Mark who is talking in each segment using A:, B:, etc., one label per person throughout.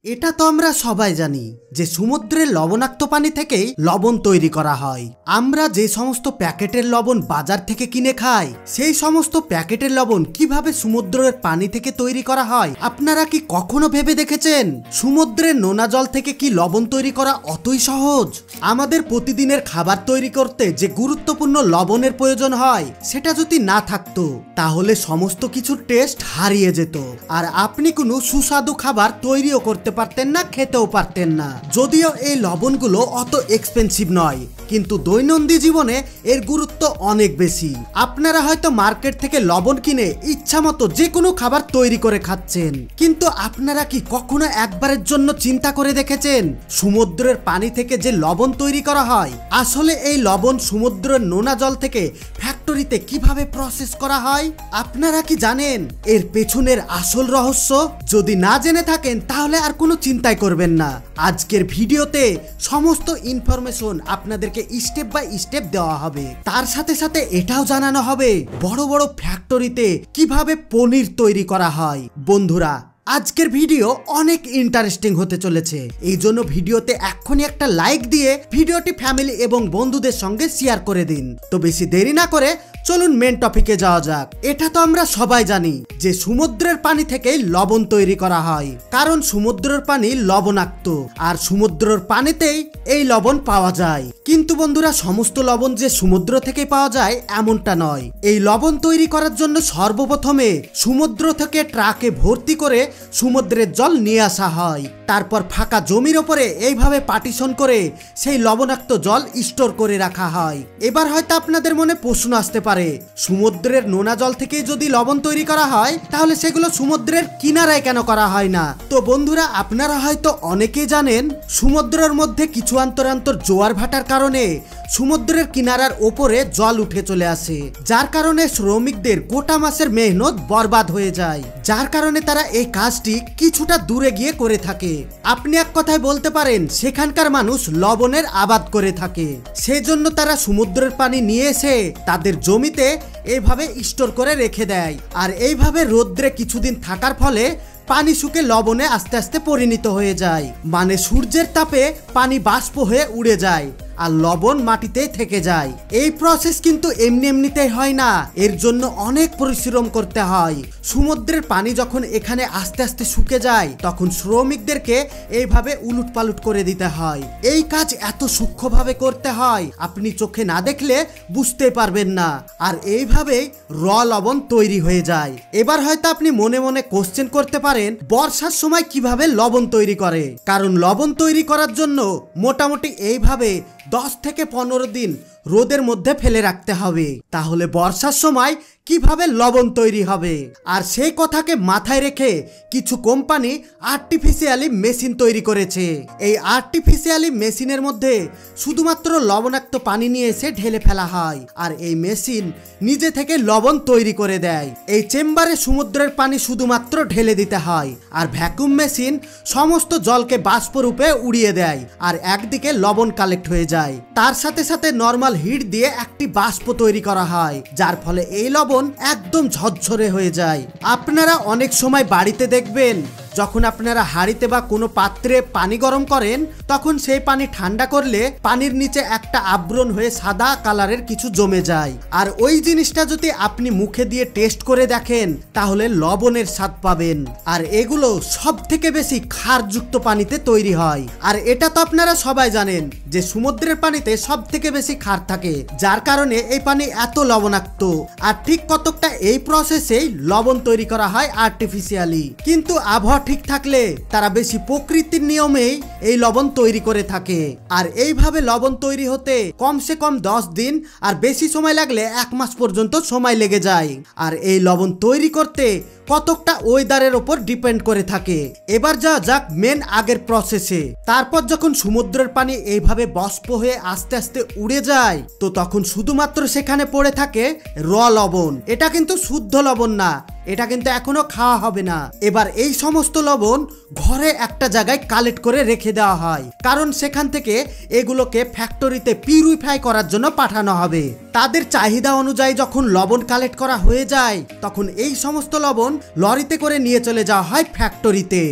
A: এটা তো আমরা সবাই জানি যে সমুদ্রের লবণাক্ত পানি থেকেই লবণ তৈরি করা হয়। আমরা যে সমস্ত প্যাকেটের লবণ বাজার থেকে কিনে খাই সেই সমস্ত প্যাকেটের লবণ কিভাবে সমুদ্রের পানি থেকে তৈরি করা হয় আপনারা কি কখনো ভেবে দেখেছেন? সমুদ্রের নোনা জল থেকে কি লবণ তৈরি করা অতই সহজ? আমাদের প্রতিদিনের খাবার তৈরি করতে যে গুরুত্বপূর্ণ লবণের প্রয়োজন হয় সেটা যদি না থাকতো তাহলে সমস্ত কিছুর টেস্ট হারিয়ে যেত আর আপনি কোনো সুস্বাদু খাবার তৈরিও করতে পারতেন না, খেতেও পারতেন না। যদিও এই লবণগুলো অত এক্সপেন্সিভ নয় কিন্তু দৈনন্দিন জীবনে এর গুরুত্ব অনেক বেশি। আপনারা হয়তো মার্কেট থেকে লবণ কিনে ইচ্ছামতো যে কোনো খাবার তৈরি করে খাচ্ছেন, কিন্তু আপনারা কি কখনো একবারের জন্য চিন্তা করে দেখেছেন সমুদ্রের পানি থেকে যে লবণ তৈরি করা হয় আসলে এই লবণ সমুদ্রের নোনা জল থেকে ফ্যাক্টরিতে কিভাবে প্রসেস করা হয়? আপনারা কি জানেন এর পেছনের আসল রহস্য? যদি না জেনে থাকেন তাহলে আর কোনো চিন্তাই করবেন না। আজকের ভিডিওতে সমস্ত ইনফরমেশন আপনাদেরকে স্টেপ বাই স্টেপ দেওয়া হবে। তার সাথে সাথে এটাও জানানো হবে বড় বড় ফ্যাক্টরিতে কিভাবে পনির তৈরি করা হয়। বন্ধুরা, আজকের ভিডিও অনেক ইন্টারেস্টিং হতে চলেছে, এই জন্য ভিডিওতে এক্ষুনি একটা লাইক দিয়ে ভিডিওটি ফ্যামিলি এবং বন্ধুদের সঙ্গে শেয়ার করে দিন। তো বেশি দেরি না করে চলুন মেন টপিকে যাওয়া যাক। এটা তো আমরা সবাই জানি যে সমুদ্রের পানি থেকেই লবণ তৈরি করা হয়, কারণ সমুদ্রের পানি লবণাক্ত আর সমুদ্রের পানিতেই এই লবণ পাওয়া যায়। কিন্তু বন্ধুরা, সমস্ত লবণ যে সমুদ্র থেকে পাওয়া যায় এমনটা নয়। এই লবণ তৈরি করার জন্য সর্বপ্রথমে সমুদ্র থেকে ট্রাকে ভর্তি করে সমুদ্রের জল নিয়ে আসা হয়। তারপর ফাঁকা জমির ওপরে এইভাবে পার্টিশন করে সেই লবণাক্ত জল স্টোর করে রাখা হয়। এবার হয়তো আপনাদের মনে প্রশ্ন আসতে পারে, সমুদ্রের নোনা জল থেকে যদি লবণ তৈরি করা হয় তাহলে সেগুলো সমুদ্রের কিনারায় কেন করা হয় না? তো বন্ধুরা, আপনারা হয়তো অনেকেই জানেন সমুদ্রের মধ্যে কিছু অন্তর জোয়ার ভাটার কারণে সমুদ্রের কিনারার ওপরে জল উঠে চলে আসে, যার কারণে শ্রমিকদের গোটা মাসের মেহনত বরবাদ হয়ে যায়, যার কারণে তারা এই কাজটি কিছুটা দূরে গিয়ে করে থাকে। আপনি এক কথায় বলতে পারেন সেখানকার মানুষ লবণের আবাদ করে থাকে, সেজন্য তারা সমুদ্রের পানি নিয়ে এসে তাদের জমিতে এইভাবে স্টোর করে রেখে দেয়। আর এইভাবে রোদ্রে কিছুদিন থাকার ফলে পানি শুকে লবণে আস্তে আস্তে পরিণত হয়ে যায়, মানে সূর্যের তাপে পানি বাষ্প হয়ে উড়ে যায় আর লবণ মাটিতে থেকে যায়। এই প্রসেস কিন্তু এমনি এমনিতেই হয় না, এর জন্য অনেক পরিশ্রম করতে হয়। সমুদ্রের পানি যখন এখানে আস্তে আস্তে শুকে যায় তখন শ্রমিকদেরকে এইভাবে উলুট পালুট করে দিতে হয়। এই কাজ এত সূক্ষ্মভাবে করতে হয় আপনি চোখে না দেখলে বুঝতে পারবেন না, আর এইভাবেই র লবণ তৈরি হয়ে যায়। এবার হয়তো আপনি মনে মনে কোশ্চেন করতে পারেন বর্ষার সময় কিভাবে লবণ তৈরি করে, কারণ লবণ তৈরি করার জন্য মোটামুটি এইভাবে 10 থেকে 15 দিন রোদের মধ্যে ফেলে রাখতে হবে, তাহলে বর্ষার সময় কিভাবে লবণ তৈরি হবে? আর সেই কথাকে মাথায় রেখে কিছু কোম্পানি আর্টিফিশিয়ালি মেশিন তৈরি করেছে। এই আর্টিফিশিয়ালি মেশিনের মধ্যে শুধুমাত্র লবণাক্ত পানি নিয়ে এসে ঢেলে ফেলা হয় আর এই মেশিন নিজে থেকে লবণ তৈরি করে দেয়। এই চেম্বারে সমুদ্রের পানি শুধুমাত্র ঢেলে দিতে হয় আর ভ্যাকুয়াম মেশিন সমস্ত জলকে বাষ্পরূপে উড়িয়ে দেয় আর একদিকে লবণ কালেক্ট হয়ে যায়। তার সাথে সাথে নর্মাল হিট দিয়ে একটি বাষ্প তৈরি করা হয়, যার ফলে এই লবণ একদম ঝরঝরে হয়ে যায়। আপনারা অনেক সময় বাড়িতে দেখবেন যখন আপনারা হাঁড়িতে বা কোনো পাত্রে পানি গরম করেন তখন সেই পানি ঠান্ডা করলে পানির নিচে একটা আবরণ হয়ে সাদা কালারের কিছু জমে যায়, আর ওই জিনিসটা যদি আপনি মুখে দিয়ে টেস্ট করে দেখেন তাহলে লবণের স্বাদ পাবেন। আর এগুলো সব থেকে বেশি ক্ষারযুক্ত পানিতে তৈরি হয়, আর এটা তো আপনারা সবাই জানেন যে সমুদ্রের পানিতে সব থেকে বেশি ক্ষার থাকে, যার কারণে এই পানি এত লবণাক্ত। আর ঠিক কতকটা এই প্রসেসেই লবণ তৈরি করা হয় আর্টিফিশিয়ালি, কিন্তু আবহাওয়া ঠিক থাকলে তারা বেশি প্রকৃতির নিয়মেই এই লবণ তৈরি করে থাকে। আর এইভাবে লবণ তৈরি হতে কমসে কম 10 দিন আর বেশি সময় লাগলে 1 মাস পর্যন্ত সময় লেগে যায়। আর এই লবণ তৈরি করতে কতকটা ওয়েদারের উপর ডিপেন্ড করে থাকে। এবার যাওয়া যাক মেন আগের প্রসেসে। তারপর যখন সমুদ্রের পানি এইভাবে বাষ্প হয়ে আস্তে আস্তে উড়ে যায় তো তখন শুধুমাত্র সেখানে পড়ে থাকে র লবণ। এটা কিন্তু শুদ্ধ লবণ না, এটা কিন্তু এখনো খাওয়া হবে না। এবার এই সমস্ত লবণ ঘরে একটা জায়গায় কালেক্ট করে রেখে দেওয়া হয়, কারণ সেখান থেকে এগুলোকে ফ্যাক্টরিতে পিউরিফাই করার জন্য পাঠানো হবে। তাদের চাহিদা অনুযায়ী যখন লবণ কালেক্ট করা হয়ে যায় তখন এই সমস্ত লবণ লরিতে করে নিয়ে চলে যাওয়া হয় ফ্যাক্টরিতে।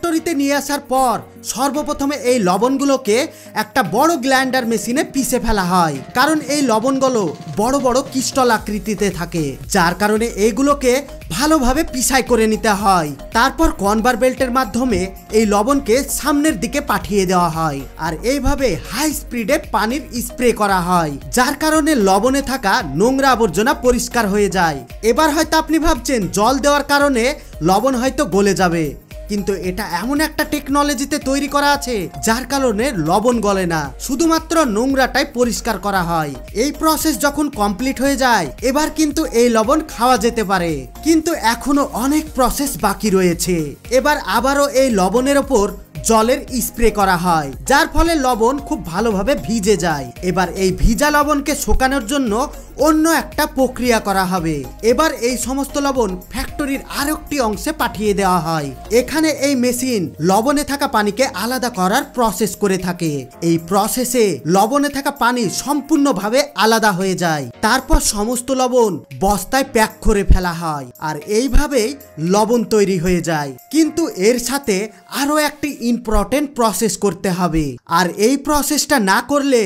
A: ফ্যাক্টরিতে নিয়ে আসার পর সর্বপ্রথমে এই লবণগুলোকে একটা বড় গ্ল্যান্ডার মেশিনে পিষে ফেলা হয়, কারণ এই লবণগুলো বড় বড় ক্রিস্টাল আকৃতিতে থাকে, যার কারণে এইগুলোকে ভালোভাবে পিষাই করে নিতে হয়। তারপর কনভার বেল্টের মাধ্যমে এই লবণকে সামনের দিকে পাঠিয়ে দেওয়া হয়, আর এইভাবে হাই স্পিডে পানির স্প্রে করা হয়, যার কারণে লবণে থাকা নোংরা আবর্জনা পরিষ্কার হয়ে যায়। এবার হয়তো আপনি ভাবছেন জল দেওয়ার কারণে লবণ হয়তো গলে যাবে, কিন্তু এটা এমন একটা টেকনোলজিতে তৈরি করা আছে যার কারণে লবণ গলে না, শুধুমাত্র নোংরাটাই পরিষ্কার করা হয়। এই প্রসেস যখন কমপ্লিট হয়ে যায় এবার কিন্তু এই লবণ খাওয়া যেতে পারে, কিন্তু এখনো অনেক প্রসেস বাকি রয়েছে। এবার আবারও এই লবণের ওপর জলের স্প্রে করা হয়, যার ফলে লবণ খুব ভালোভাবে ভিজে যায়। এবার এই ভিজা লবণকে শুকানোর জন্য অন্য একটা প্রক্রিয়া করা হবে। এবার এই সমস্ত লবণ ফ্যাক্টরির আরেকটি অংশে পাঠিয়ে দেওয়া হয়। এখানে এই মেশিন লবণে থাকা পানিকে আলাদা করার প্রসেস করে থাকে। এই প্রসেসে লবণে থাকা পানি সম্পূর্ণভাবে আলাদা হয়ে যায়। তারপর সমস্ত লবণ বস্তায় প্যাক করে ফেলা হয়, আর এইভাবেই লবণ তৈরি হয়ে যায়। কিন্তু এর সাথে আরো একটি ইম্পর্টেন্ট প্রসেস করতে হবে, আর এই প্রসেসটা না করলে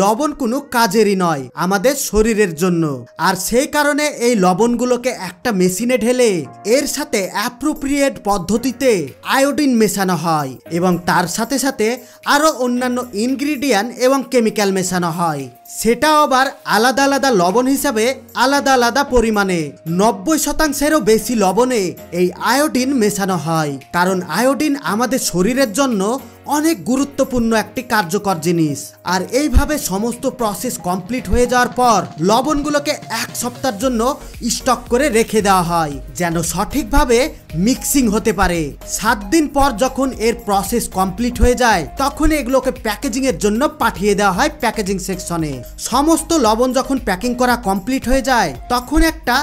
A: লবণ কোনো কাজেরই নয় আমাদের শরীরের জন্য। আর সেই কারণে এই লবণগুলোকে একটা মেশিনে ঢেলে এর সাথে অ্যাপ্রোপ্রিয়েট পদ্ধতিতে আয়োডিন মেশানো হয়, এবং তার সাথে সাথে আরো অন্যান্য ইনগ্রিডিয়েন্ট এবং কেমিক্যাল মেশানো হয়। সেটা আবার আলাদা আলাদা লবণ হিসাবে আলাদা আলাদা পরিমাণে 90%-এরও বেশি লবণে এই আয়োডিন মেশানো হয়, কারণ আয়োডিন আমাদের শরীরের জন্য অনেক গুরুত্বপূর্ণ একটি কার্যকর জিনিস। আর এইভাবে সমস্ত প্রসেস কমপ্লিট হয়ে যাওয়ার পর লবণগুলোকে এক সপ্তাহের জন্য স্টক করে রেখে দেওয়া হয়, যেন সঠিকভাবে মিক্সিং হতে পারে। 7 দিন পর যখন এর প্রসেস কমপ্লিট হয়ে যায় তখন এগুলোকে প্যাকেজিং এর জন্য পাঠিয়ে দেওয়া হয় প্যাকেজিং সেকশনে। সমস্ত লবণ যখন প্যাকিং করা কমপ্লিট হয়ে যায় তখন একটা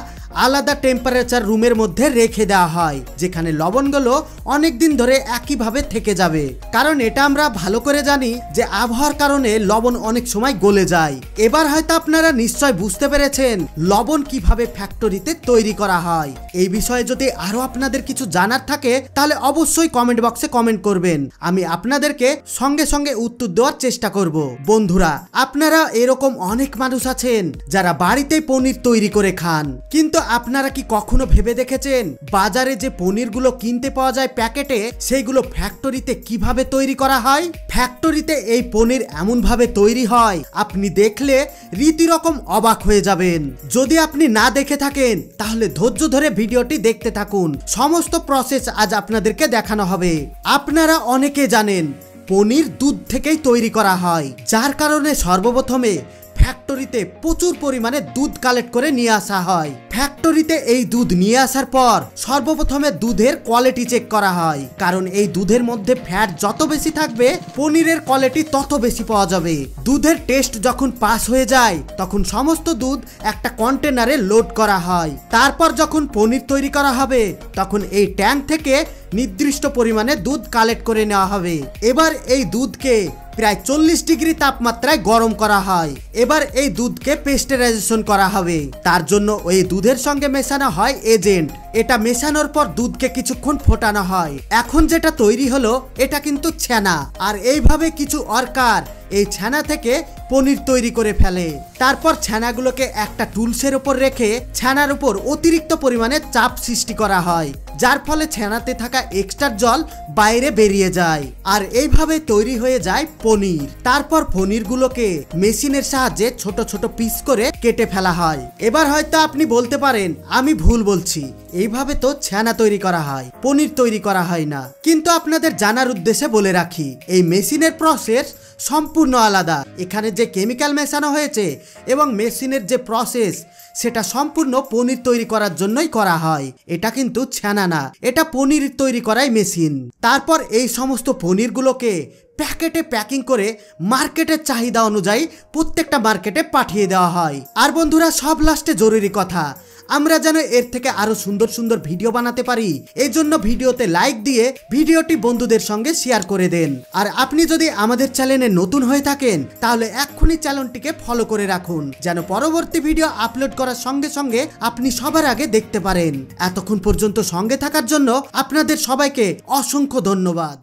A: আলাদা টেম্পারেচার রুমের মধ্যে রেখে দেওয়া হয়, যেখানে লবণগুলো অনেক দিন ধরে একইভাবে থেকে যাবে। কারণ এটা আমরা ভালো করে জানি যে আবহাওয়ার কারণে লবণ অনেক সময় গলে যায়। এবার হয়তো আপনারা নিশ্চয় বুঝতে পেরেছেন লবণ কিভাবে ফ্যাক্টরিতে তৈরি করা হয়। এই বিষয়ে যদি আরো আপনাদের কিছু জানার থাকে তাহলে অবশ্যই কমেন্ট বক্সে কমেন্ট করবেন, আমি আপনাদেরকে সঙ্গে সঙ্গে উত্তর দেওয়ার চেষ্টা করব। বন্ধুরা, আপনারা এরকম অনেক মানুষ আছেন যারা বাড়িতেই পনির তৈরি করে খান, কিন্তু আপনারা কি কখনো ভেবে দেখেছেন বাজারে যে পনিরগুলো কিনতে পাওয়া যায় প্যাকেটে, সেইগুলো ফ্যাক্টরিতে কিভাবে তৈরি করা হয়? ফ্যাক্টরিতে এই পনির এমন ভাবে তৈরি হয় আপনি দেখলে রীতিরকম অবাক হয়ে যাবেন। যদি আপনি না দেখে থাকেন তাহলে ধৈর্য ধরে ভিডিওটি দেখতে থাকুন, সমস্ত প্রসেস আজ আপনাদেরকে দেখানো হবে। আপনারা অনেকে জানেন পনির দুধ থেকেই তৈরি করা হয়, যার কারণে সর্বপ্রথমে ফ্যাক্টরিতে প্রচুর পরিমাণে দুধ কালেক্ট করে নিয়ে আসা হয়। ফ্যাক্টরিতে এই দুধ নিয়ে আসার পর সর্বপ্রথমে দুধের কোয়ালিটি চেক করা হয়, কারণ এই দুধের মধ্যে ফ্যাট যত বেশি থাকবে পনিরের কোয়ালিটি তত বেশি পাওয়া যাবে। দুধের টেস্ট যখন পাস হয়ে যায় তখন সমস্ত দুধ একটা কন্টেনারে লোড করা হয়। তারপর যখন পনির তৈরি করা হবে তখন এই ট্যাঙ্ক থেকে নির্দিষ্ট পরিমাণে দুধ কালেক্ট করে নেওয়া হবে। এবার এই দুধকে প্রায় 40 ডিগ্রি তাপমাত্রায় গরম করা হয়। এবার এই দুধকে পেস্টারাইজেশন করা হবে, তার জন্য ওই দুধের সঙ্গে মেশানো হয় এজেন্ট। এটা মেশানোর পর দুধকে কিছুক্ষণ ফোটানো হয়। এখন যেটা তৈরি হলো এটা কিন্তু ছানা, আর এইভাবে কিছু ওয়ার্কার এই ছানা থেকে পনির তৈরি করে ফেলে। তারপর ছানাগুলোকে একটা টুলসের উপর রেখে ছানার উপর অতিরিক্ত পরিমাণে চাপ সৃষ্টি করা হয়, যার ফলে ছানাতে থাকা এক্সট্রা জল বাইরে বেরিয়ে যায়, আর এইভাবে তৈরি হয়ে যায় পনির। তারপর পনিরগুলোকে মেশিনের সাহায্যে ছোট ছোট পিস করে কেটে ফেলা হয়। এবার হয়তো আপনি বলতে পারেন আমি ভুল বলছি, এইভাবে তো ছানা তৈরি করা হয়, পনির তৈরি করা হয় না। কিন্তু আপনাদের জানার উদ্দেশ্যে বলে রাখি এই মেশিনের প্রসেস সম্পূর্ণ আলাদা। এখানে যে কেমিক্যাল মেশানো হয়েছে এবং মেশিনের যে প্রসেস সেটা সম্পূর্ণ পনির তৈরি করার জন্যই করা হয়। এটা কিন্তু ছানা না, এটা পনির তৈরি করাই মেশিন। তারপর এই সমস্ত পনিরগুলোকে প্যাকেটে প্যাকিং করে মার্কেটের চাহিদা অনুযায়ী প্রত্যেকটা মার্কেটে পাঠিয়ে দেওয়া হয়। আর বন্ধুরা, সব লাস্টে জরুরি কথা, আমরা যেন এর থেকে আরো সুন্দর সুন্দর ভিডিও বানাতে পারি। এই জন্য ভিডিওতে লাইক দিয়ে ভিডিওটি বন্ধুদের সঙ্গে শেয়ার করে দেন। আর আপনি যদি আমাদের চ্যানেলে নতুন হয়ে থাকেন তাহলে এক্ষুনি চ্যানেলটিকে ফলো করে রাখুন, যেন পরবর্তী ভিডিও আপলোড করার সঙ্গে সঙ্গে আপনি সবার আগে দেখতে পারেন। এতক্ষণ পর্যন্ত সঙ্গে থাকার জন্য আপনাদের সবাইকে অসংখ্য ধন্যবাদ।